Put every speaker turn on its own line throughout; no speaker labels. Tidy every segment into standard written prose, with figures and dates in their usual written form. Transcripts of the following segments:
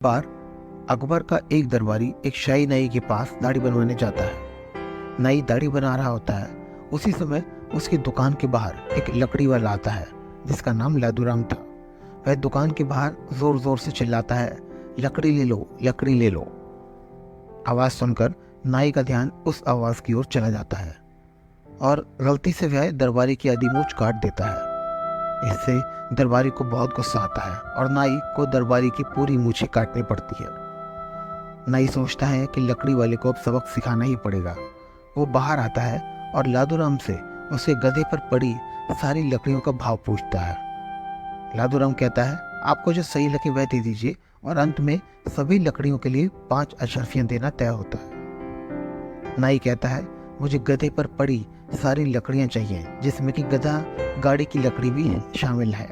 बार अकबर का एक दरबारी एक शाही नाई के पास दाढ़ी बनवाने जाता है। नाई दाढ़ी बना रहा होता है। उसी समय उसकी दुकान के बाहर एक लकड़ी वाला आता है जिसका नाम लादूराम था। वह दुकान के बाहर जोर जोर से चिल्लाता है, लकड़ी ले लो, लकड़ी ले लो। आवाज़ सुनकर नाई का ध्यान उस आवाज़ की ओर चला जाता है और गलती से वह दरबारी की आधी मूंछ काट देता है। इससे दरबारी को बहुत गुस्सा आता है और नाई को दरबारी की पूरी मूछें काटनी पड़ती है। नाई सोचता है कि लकड़ी वाले को अब सबक सिखाना ही पड़ेगा। वो बाहर आता है और लादूराम से उसके गधे पर पड़ी सारी लकड़ियों का भाव पूछता है। लादूराम कहता है, आपको जो सही लगे वह दे दीजिए, और अंत में सभी लकड़ियों के लिए 5 अशर्फियां देना तय होता है। नाई कहता है, मुझे गधे पर पड़ी सारी लकड़ियां चाहिए, जिसमें कि गधा गाड़ी की लकड़ी भी शामिल है।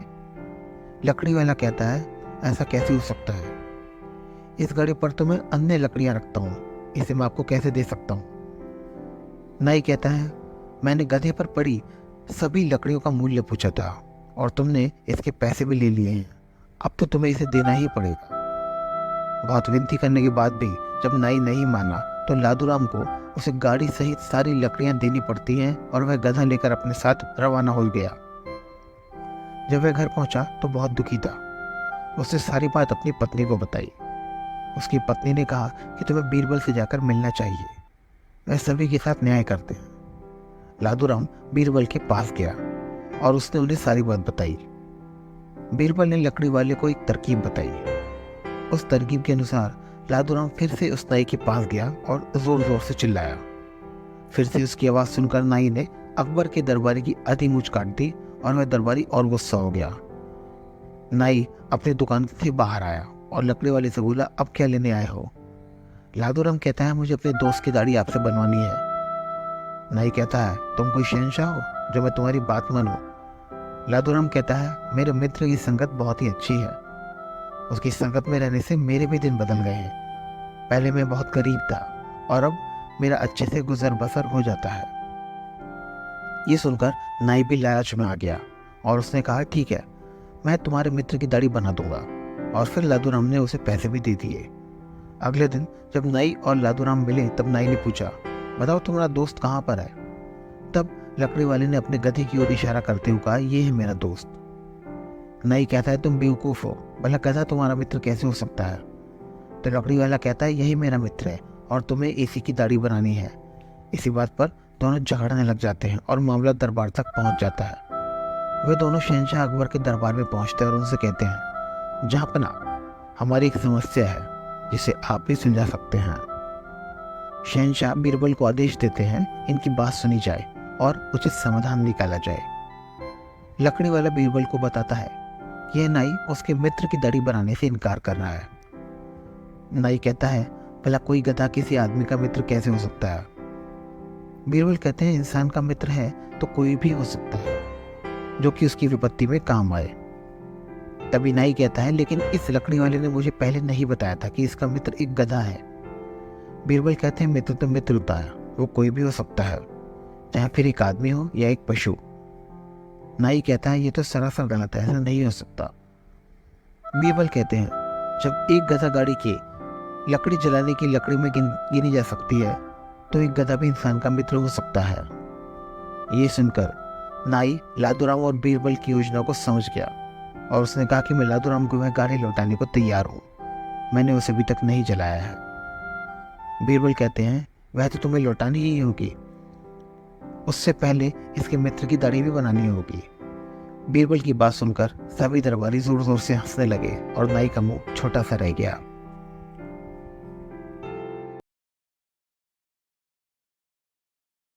लकड़ी वाला कहता है, ऐसा कैसे हो सकता है? इस गाड़ी पर तो मैं अन्य लकड़ियां रखता हूँ, इसे मैं आपको कैसे दे सकता हूँ? नाई कहता है, मैंने गधे पर पड़ी सभी लकड़ियों का मूल्य पूछा था और तुमने इसके पैसे भी ले लिए हैं। अब तो तुम्हें इसे देना ही पड़ेगा। बहुत विनती करने के बाद भी जब नाई नहीं माना तो लादूराम को उसे गाड़ी सहित सारी लकड़ियां देनी पड़ती हैं और वह गधा लेकर अपने साथ रवाना हो गया। जब वह घर पहुंचा तो बहुत दुखी था। उसने सारी बात अपनी पत्नी को बताई। उसकी पत्नी ने कहा कि तुम्हें बीरबल से जाकर मिलना चाहिए, वह सभी के साथ न्याय करते हैं। लादूराम बीरबल के पास गया और उसने उन्हें सारी बात बताई। बीरबल ने लकड़ी वाले को एक तरकीब बताई। उस तरकीब के अनुसार लादूराम फिर से उस नाई के पास गया और जोर जोर से चिल्लाया। फिर से उसकी आवाज़ सुनकर नाई ने अकबर के दरबारी की आधी मूंछ काट दी और वह दरबारी और गुस्सा हो गया। नाई अपनी दुकान से बाहर आया और लकड़ी वाले से बोला, अब क्या लेने आए हो? लादूराम कहता है, मुझे अपने दोस्त की दाढ़ी आपसे बनवानी है। नाई कहता है, तुम कोई शहंशाह हो जो मैं तुम्हारी बात मानूं? लादूराम कहता है, मेरे मित्र की संगत बहुत ही अच्छी है। उसकी संगत में रहने से मेरे भी दिन बदल गए हैं। पहले मैं बहुत गरीब था और अब मेरा अच्छे से गुजर बसर हो जाता है। ये सुनकर नाई भी लालच में आ गया और उसने कहा, ठीक है, मैं तुम्हारे मित्र की दाढ़ी बना दूंगा। और फिर लादूराम ने उसे पैसे भी दे दिए। अगले दिन जब नाई और लादूराम मिले तब नाई ने पूछा, बताओ तुम्हारा दोस्त कहाँ पर है? तब लकड़ी वाले ने अपने गधे की ओर इशारा करते हुए कहा, ये है मेरा दोस्त। नाई कहता है, तुम बेवकूफ़ हो, भला गधा तुम्हारा मित्र कैसे हो सकता है? तो लकड़ी वाला कहता है, यही मेरा मित्र है और तुम्हें इसी की दाढ़ी बनानी है। इसी बात पर दोनों झगड़ने लग जाते हैं और मामला दरबार तक पहुंच जाता है। वे दोनों शहंशाह अकबर के दरबार में पहुंचते हैं और उनसे कहते हैं, जहाँपना, हमारी एक समस्या है जिसे आप भी सुलझा सकते हैं। शहंशाह बीरबल को आदेश देते हैं, इनकी बात सुनी जाए और उचित समाधान निकाला जाए। लकड़ी वाला बीरबल को बताता है, यह नाई उसके मित्र की दाढ़ी बनाने से इनकार कर रहा है। नाई कहता है, भला कोई गधा किसी आदमी का मित्र कैसे हो सकता है? बीरबल कहते हैं, इंसान का मित्र है तो कोई भी हो सकता है जो कि उसकी विपत्ति में काम आए। तभी नाई कहता है, लेकिन इस लकड़ी वाले ने मुझे पहले नहीं बताया था कि इसका मित्र एक गधा है। बीरबल कहते हैं, मित्र तो मित्र होता है, वो कोई भी हो सकता है, चाहे फिर एक आदमी हो या एक पशु। नाई कहता है, ये तो सरासर गलत है, ऐसा नहीं हो सकता। बीरबल कहते हैं, जब एक गधा गाड़ी की लकड़ी जलाने की लकड़ी में गिनी जा सकती है तो एक गधा भी इंसान का मित्र हो सकता है। ये सुनकर नाई लादूराम और बीरबल की योजना को समझ गया और उसने कहा कि मैं लादूराम को वह गाड़ी लौटाने को तैयार हूँ, मैंने उसे अभी तक नहीं जलाया है। बीरबल कहते हैं, वह तो तुम्हें लौटानी ही होगी, उससे पहले इसके मित्र की दाढ़ी भी बनानी होगी। बीरबल की बात सुनकर सभी दरबारी जोर जोर से हंसने लगे और नाई का मुंह छोटा सा रह गया।